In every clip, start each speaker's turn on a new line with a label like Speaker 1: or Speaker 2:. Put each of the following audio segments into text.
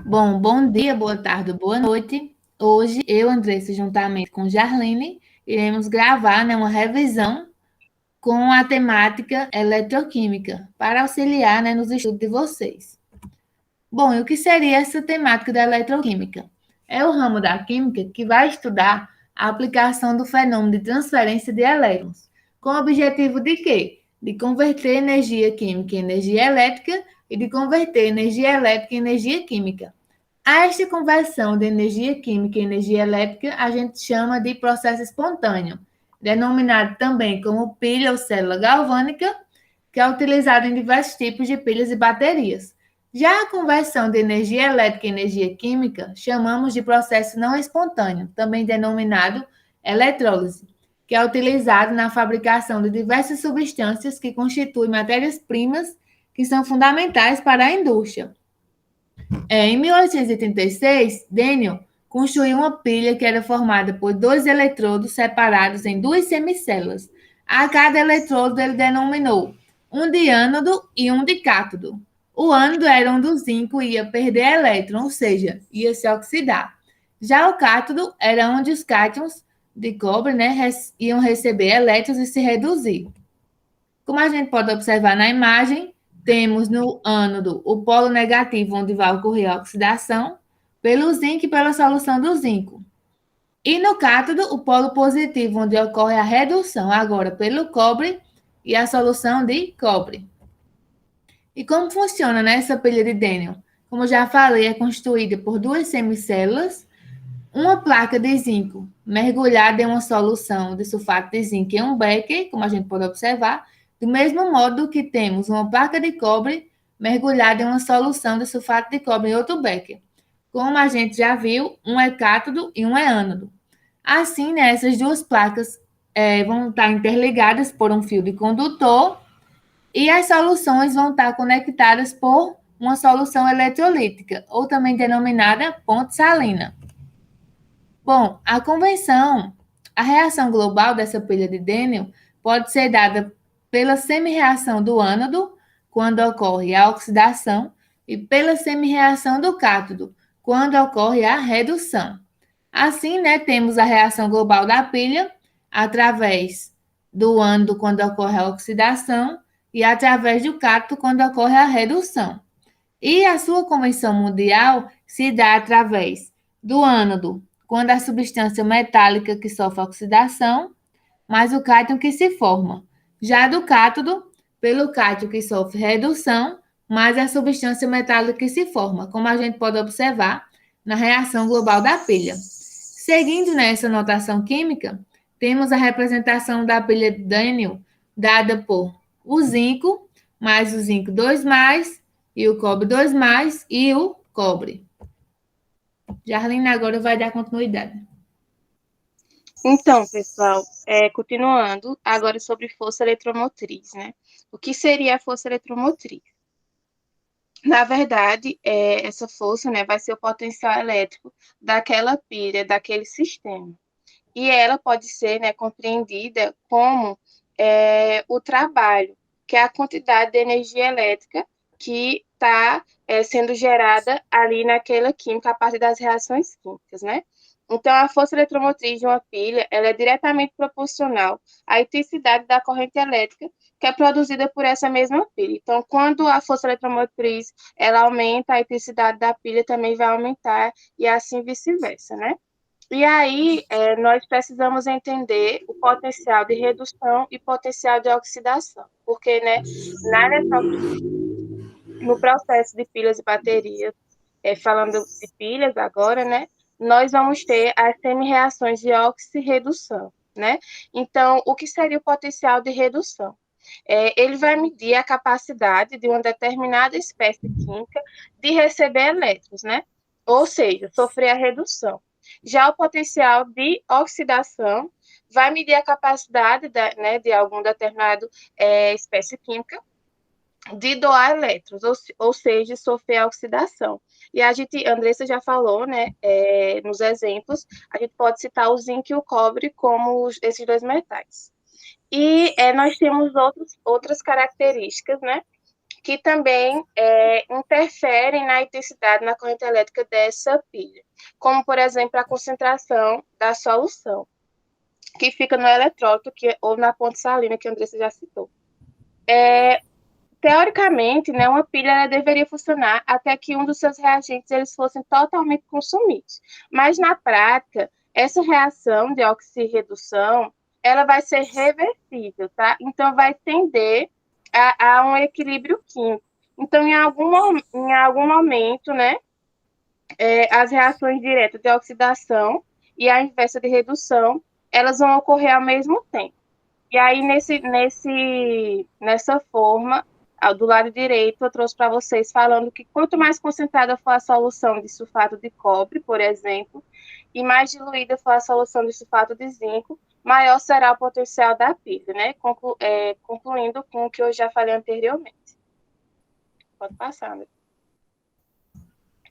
Speaker 1: Bom dia, boa tarde, boa noite. Hoje, eu, Andressa, juntamente com Jarline, iremos gravar, uma revisão com a temática eletroquímica, para auxiliar, nos estudos de vocês. Bom, e o que seria essa temática da eletroquímica? É o ramo da química que vai estudar a aplicação do fenômeno de transferência de elétrons, com o objetivo de quê? De converter energia química em energia elétrica e de converter energia elétrica em energia química. A esta conversão de energia química em energia elétrica a gente chama de processo espontâneo, denominado também como pilha ou célula galvânica, que é utilizado em diversos tipos de pilhas e baterias. Já a conversão de energia elétrica em energia química chamamos de processo não espontâneo, também denominado eletrólise, que é utilizado na fabricação de diversas substâncias que constituem matérias-primas que são fundamentais para a indústria. Em 1886, Daniel construiu uma pilha que era formada por dois eletrodos separados em duas semicélulas. A cada eletrodo ele denominou um de ânodo e um de cátodo. O ânodo era onde o zinco ia perder elétron, ou seja, ia se oxidar. Já o cátodo era onde os cátions de cobre, iam receber elétrons e se reduzir. Como a gente pode observar na imagem, temos no ânodo o polo negativo, onde vai ocorrer a oxidação, pelo zinco e pela solução do zinco. E no cátodo, o polo positivo, onde ocorre a redução, agora pelo cobre e a solução de cobre. E como funciona essa pilha de Daniel? Como já falei, é constituída por duas semicélulas, uma placa de zinco mergulhada em uma solução de sulfato de zinco em um becker, como a gente pode observar, do mesmo modo que temos uma placa de cobre mergulhada em uma solução de sulfato de cobre em outro becker. Como a gente já viu, um é cátodo e um é ânodo. Assim, essas duas placas vão estar interligadas por um fio de condutor e as soluções vão estar conectadas por uma solução eletrolítica, ou também denominada ponte salina. Bom, a reação global dessa pilha de Daniel pode ser dada pela semi-reação do ânodo, quando ocorre a oxidação, e pela semi-reação do cátodo, quando ocorre a redução. Assim, temos a reação global da pilha através do ânodo, quando ocorre a oxidação, e através do cátodo, quando ocorre a redução. E a sua convenção mundial se dá através do ânodo, quando a substância metálica que sofre oxidação, mais o cátion que se forma. Já do cátodo, pelo cátion que sofre redução, mais a substância metálica que se forma, como a gente pode observar na reação global da pilha. Seguindo nessa notação química, temos a representação da pilha de Daniel, dada por o zinco, mais o zinco 2+, e o cobre 2+, e o cobre. Jarline agora vai dar continuidade.
Speaker 2: Então, pessoal, continuando, agora sobre força eletromotriz, né? O que seria a força eletromotriz? Na verdade, essa força, vai ser o potencial elétrico daquela pilha, daquele sistema. E ela pode ser, compreendida como o trabalho, que é a quantidade de energia elétrica que está sendo gerada ali naquela química a partir das reações químicas, né? Então, a força eletromotriz de uma pilha, ela é diretamente proporcional à intensidade da corrente elétrica que é produzida por essa mesma pilha. Então, quando a força eletromotriz ela aumenta, a intensidade da pilha também vai aumentar e assim vice-versa, né? E aí, nós precisamos entender o potencial de redução e potencial de oxidação, porque, no processo de pilhas e baterias, falando de pilhas agora, nós vamos ter as semi-reações de oxirredução, né? Então, o que seria o potencial de redução? Ele vai medir a capacidade de uma determinada espécie química de receber elétrons, né? Ou seja, sofrer a redução. Já o potencial de oxidação vai medir a capacidade de algum determinado espécie química de doar elétrons, ou seja, sofrer a oxidação. E Andressa já falou, nos exemplos, a gente pode citar o zinco e o cobre como esses dois metais. E nós temos outras características, que também interferem na intensidade, na corrente elétrica dessa pilha, como, por exemplo, a concentração da solução, que fica no eletrólito ou na ponte salina, que a Andressa já citou. Teoricamente, né, uma pilha ela deveria funcionar até que um dos seus reagentes eles fossem totalmente consumidos. Mas, na prática, essa reação de oxirredução ela vai ser reversível, tá? Então, vai tender a um equilíbrio químico. Então, em algum momento, né, as reações diretas de oxidação e a inversa de redução, elas vão ocorrer ao mesmo tempo. E aí, nessa forma, do lado direito, eu trouxe para vocês falando que quanto mais concentrada for a solução de sulfato de cobre, por exemplo, e mais diluída for a solução de sulfato de zinco, maior será o potencial da pilha, né? Concluindo com o que eu já falei anteriormente. Pode passar, né?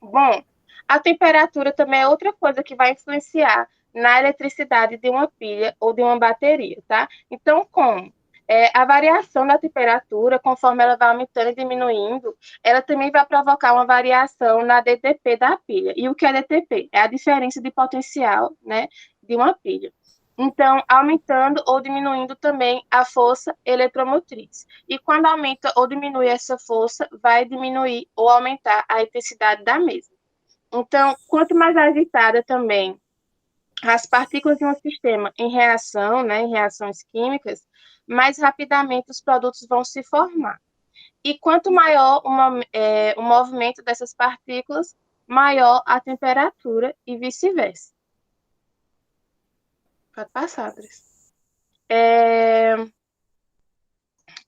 Speaker 2: Bom, a temperatura também é outra coisa que vai influenciar na eletricidade de uma pilha ou de uma bateria, tá? Então, como? A variação da temperatura, conforme ela vai aumentando e diminuindo, ela também vai provocar uma variação na DTP da pilha. E o que é DTP? É a diferença de potencial, né, de uma pilha. Então, aumentando ou diminuindo também a força eletromotriz. E quando aumenta ou diminui essa força, vai diminuir ou aumentar a intensidade da mesma. Então, quanto mais agitada também as partículas de um sistema em reação, né, em reações químicas, mais rapidamente os produtos vão se formar. E quanto maior o movimento dessas partículas, maior a temperatura e vice-versa. Pode passar, Cris.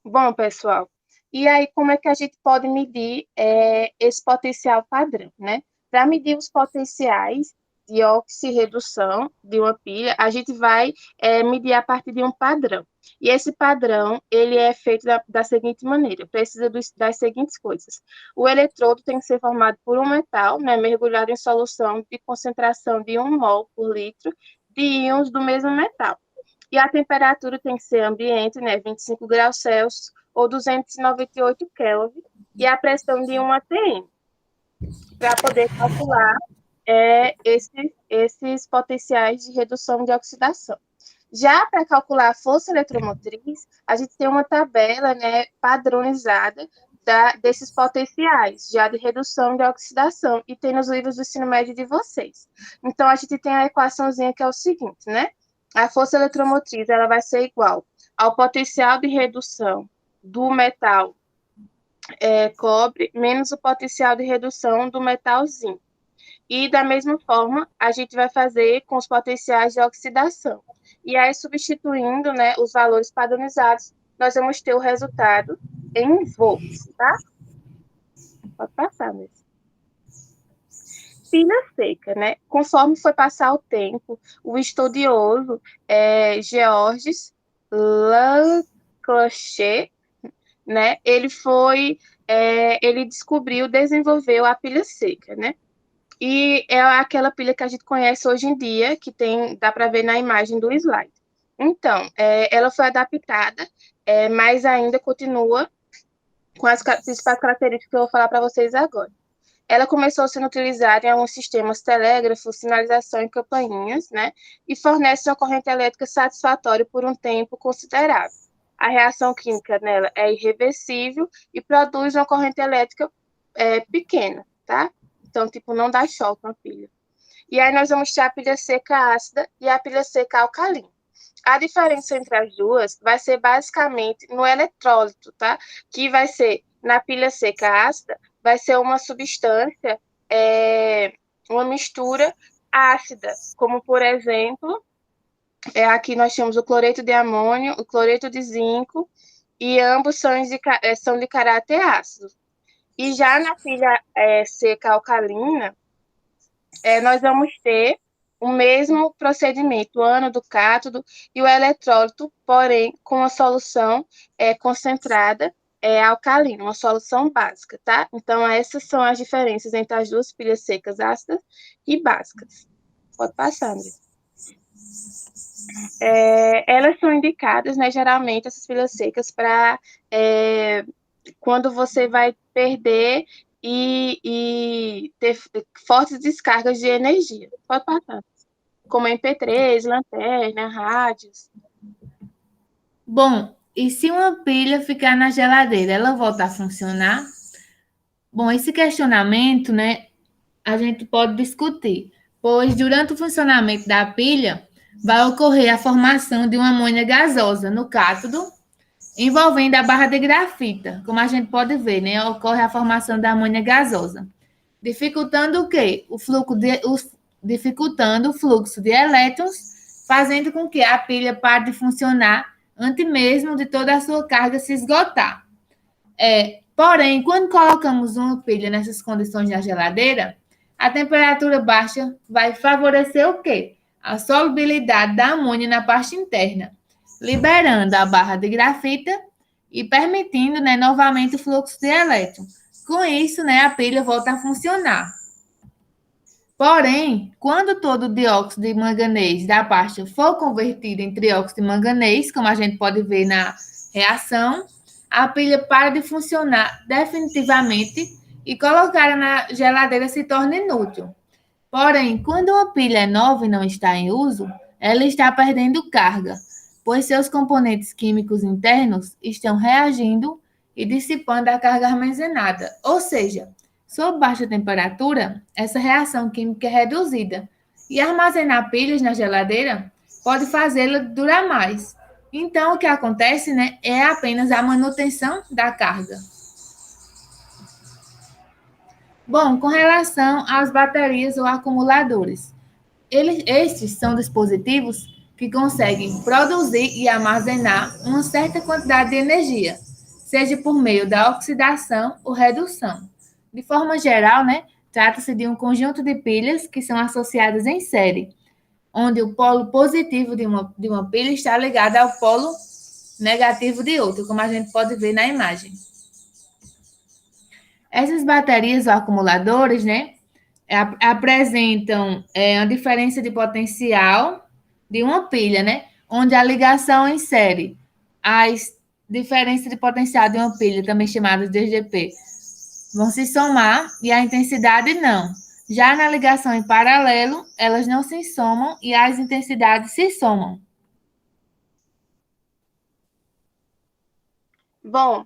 Speaker 2: Bom, pessoal, e aí como é que a gente pode medir esse potencial padrão, né? Para medir os potenciais de oxirredução de uma pilha, a gente vai medir a partir de um padrão. E esse padrão, ele é feito da seguinte maneira, precisa das seguintes coisas. O eletrodo tem que ser formado por um metal, né, mergulhado em solução de concentração de 1 mol por litro de íons do mesmo metal. E a temperatura tem que ser ambiente, né, 25 graus Celsius ou 298 Kelvin, e a pressão de 1 atm, para poder calcular esses potenciais de redução de oxidação. Já para calcular a força eletromotriz, a gente tem uma tabela, né, padronizada desses potenciais, já de redução de oxidação, e tem nos livros do ensino médio de vocês. Então, a gente tem a equaçãozinha que é o seguinte, né? A força eletromotriz ela vai ser igual ao potencial de redução do metal cobre menos o potencial de redução do metal zinco. E, da mesma forma, a gente vai fazer com os potenciais de oxidação. E aí, substituindo, né, os valores padronizados, nós vamos ter o resultado em volts, tá? Pode passar mesmo. Pilha seca, né? Conforme foi passar o tempo, o estudioso Georges Leclerc, né? Ele descobriu, desenvolveu a pilha seca, né? E é aquela pilha que a gente conhece hoje em dia, que dá para ver na imagem do slide. Então, ela foi adaptada, mas ainda continua com as principais características que eu vou falar para vocês agora. Ela começou sendo utilizada em alguns sistemas telégrafos, sinalização e campainhas, né? E fornece uma corrente elétrica satisfatória por um tempo considerável. A reação química nela é irreversível e produz uma corrente elétrica pequena, tá? Então, tipo, não dá choque na pilha. E aí nós vamos ter a pilha seca ácida e a pilha seca alcalina. A diferença entre as duas vai ser basicamente no eletrólito, tá? Que vai ser, na pilha seca ácida, vai ser uma substância, uma mistura ácida, como, por exemplo, aqui nós temos o cloreto de amônio, o cloreto de zinco, e ambos são de caráter ácido. E já na pilha seca alcalina, nós vamos ter o mesmo procedimento, o ânodo, cátodo e o eletrólito, porém com a solução concentrada alcalina, uma solução básica, tá? Então, essas são as diferenças entre as duas pilhas secas ácidas e básicas. Pode passar, André. Elas são indicadas, né, geralmente, essas pilhas secas para quando você vai perder e ter fortes descargas de energia. Pode passar. Como MP3, lanterna, rádios.
Speaker 1: Bom, e se uma pilha ficar na geladeira, ela volta a funcionar? Bom, esse questionamento, né, a gente pode discutir, pois durante o funcionamento da pilha vai ocorrer a formação de uma amônia gasosa no cátodo, envolvendo a barra de grafita. Como a gente pode ver, né, ocorre a formação da amônia gasosa, dificultando o quê? Dificultando o fluxo de elétrons, fazendo com que a pilha pare de funcionar antes mesmo de toda a sua carga se esgotar. Porém, quando colocamos uma pilha nessas condições na geladeira, a temperatura baixa vai favorecer o quê? A solubilidade da amônia na parte interna, liberando a barra de grafita e permitindo, né, novamente o fluxo de elétrons. Com isso, né, a pilha volta a funcionar. Porém, quando todo o dióxido de manganês da pasta for convertido em trióxido de manganês, como a gente pode ver na reação, a pilha para de funcionar definitivamente e colocada na geladeira se torna inútil. Porém, quando uma pilha é nova e não está em uso, ela está perdendo carga, pois seus componentes químicos internos estão reagindo e dissipando a carga armazenada. Ou seja, sob baixa temperatura, essa reação química é reduzida e armazenar pilhas na geladeira pode fazê-la durar mais. Então, o que acontece, né, é apenas a manutenção da carga. Bom, com relação às baterias ou acumuladores, estes são dispositivos que conseguem produzir e armazenar uma certa quantidade de energia, seja por meio da oxidação ou redução. De forma geral, né, trata-se de um conjunto de pilhas que são associadas em série, onde o polo positivo de uma pilha está ligado ao polo negativo de outra, como a gente pode ver na imagem. Essas baterias ou acumuladores, né, apresentam a diferença de potencial de uma pilha, né, onde a ligação em série, as diferenças de potencial de uma pilha, também chamadas de DGP, vão se somar e a intensidade não. Já na ligação em paralelo, elas não se somam e as intensidades se somam.
Speaker 2: Bom,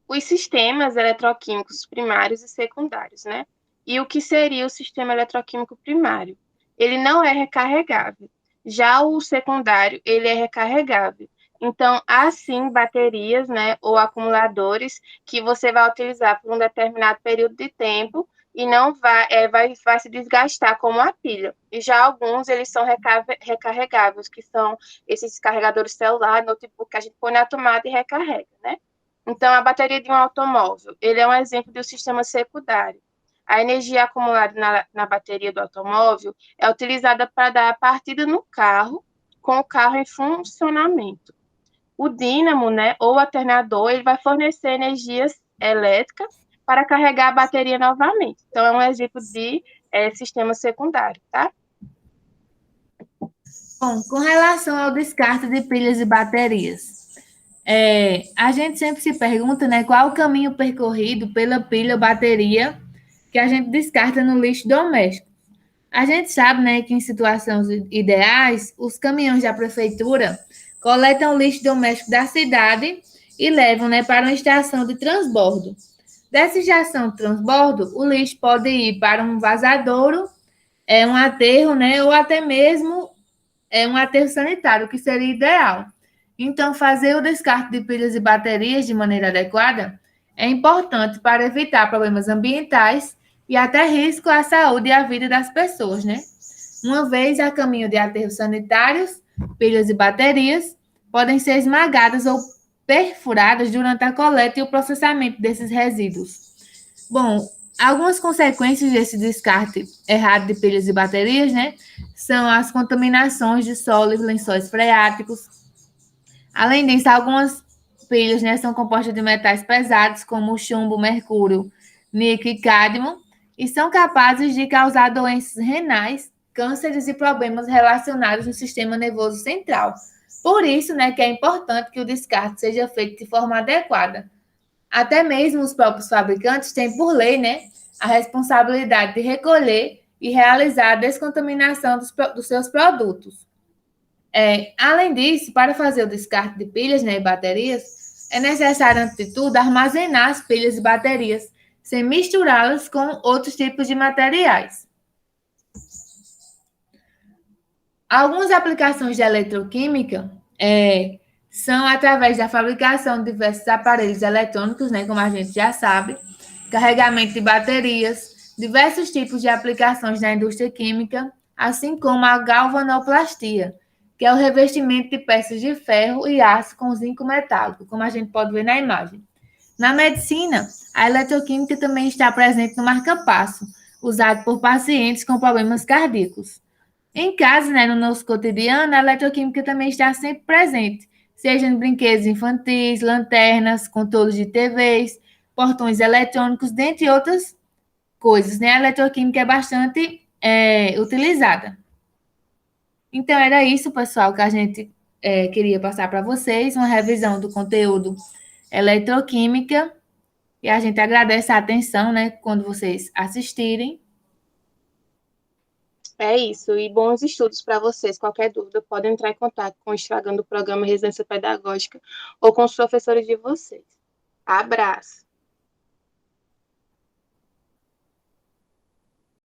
Speaker 2: os sistemas eletroquímicos primários e secundários, né? E o que seria o sistema eletroquímico primário? Ele não é recarregável. Já o secundário, ele é recarregável. Então, há sim baterias, né, ou acumuladores que você vai utilizar por um determinado período de tempo e não vai se desgastar como a pilha. E já alguns, eles são recarregáveis, que são esses carregadores celulares, notebook, que a gente põe na tomada e recarrega, né? Então, a bateria de um automóvel, ele é um exemplo de um sistema secundário. A energia acumulada na bateria do automóvel é utilizada para dar a partida no carro, com o carro em funcionamento. O dínamo, né, ou alternador, ele vai fornecer energia elétrica para carregar a bateria novamente. Então, é um exemplo de sistema secundário, tá?
Speaker 1: Bom, com relação ao descarte de pilhas e baterias, a gente sempre se pergunta, né, qual o caminho percorrido pela pilha ou bateria que a gente descarta no lixo doméstico. A gente sabe, né, que em situações ideais, os caminhões da prefeitura coletam o lixo doméstico da cidade e levam, né, para uma estação de transbordo. Dessa estação de transbordo, o lixo pode ir para um vazadouro, um aterro, né, ou até mesmo um aterro sanitário, que seria ideal. Então, fazer o descarte de pilhas e baterias de maneira adequada é importante para evitar problemas ambientais e até risco à saúde e à vida das pessoas, né? Uma vez a caminho de aterros sanitários, pilhas e baterias podem ser esmagadas ou perfuradas durante a coleta e o processamento desses resíduos. Bom, algumas consequências desse descarte errado de pilhas e baterias, né, são as contaminações de solo e lençóis freáticos. Além disso, algumas pilhas, né, são compostas de metais pesados, como chumbo, mercúrio, níquel e cádmio, e são capazes de causar doenças renais, cânceres e problemas relacionados no sistema nervoso central, Por isso, né, que é importante que o descarte seja feito de forma adequada. Até mesmo os próprios fabricantes têm, por lei, né, a responsabilidade de recolher e realizar a descontaminação dos seus produtos. Além disso, para fazer o descarte de pilhas, né, e baterias, é necessário, antes de tudo, armazenar as pilhas e baterias, sem misturá-las com outros tipos de materiais. Algumas aplicações de eletroquímica são através da fabricação de diversos aparelhos eletrônicos, né, como a gente já sabe, carregamento de baterias, diversos tipos de aplicações na indústria química, assim como a galvanoplastia, que é o revestimento de peças de ferro e aço com zinco metálico, como a gente pode ver na imagem. Na medicina, a eletroquímica também está presente no marca-passo, usado por pacientes com problemas cardíacos. Em casa, né, no nosso cotidiano, a eletroquímica também está sempre presente, seja em brinquedos infantis, lanternas, controles de TVs, portões eletrônicos, dentre outras coisas, né? A eletroquímica é bastante utilizada. Então, era isso, pessoal, que a gente queria passar para vocês, uma revisão do conteúdo eletroquímica, e a gente agradece a atenção, né, quando vocês assistirem.
Speaker 2: É isso, e bons estudos para vocês. Qualquer dúvida, podem entrar em contato com o Instagram do programa Residência Pedagógica ou com os professores de vocês. Abraço!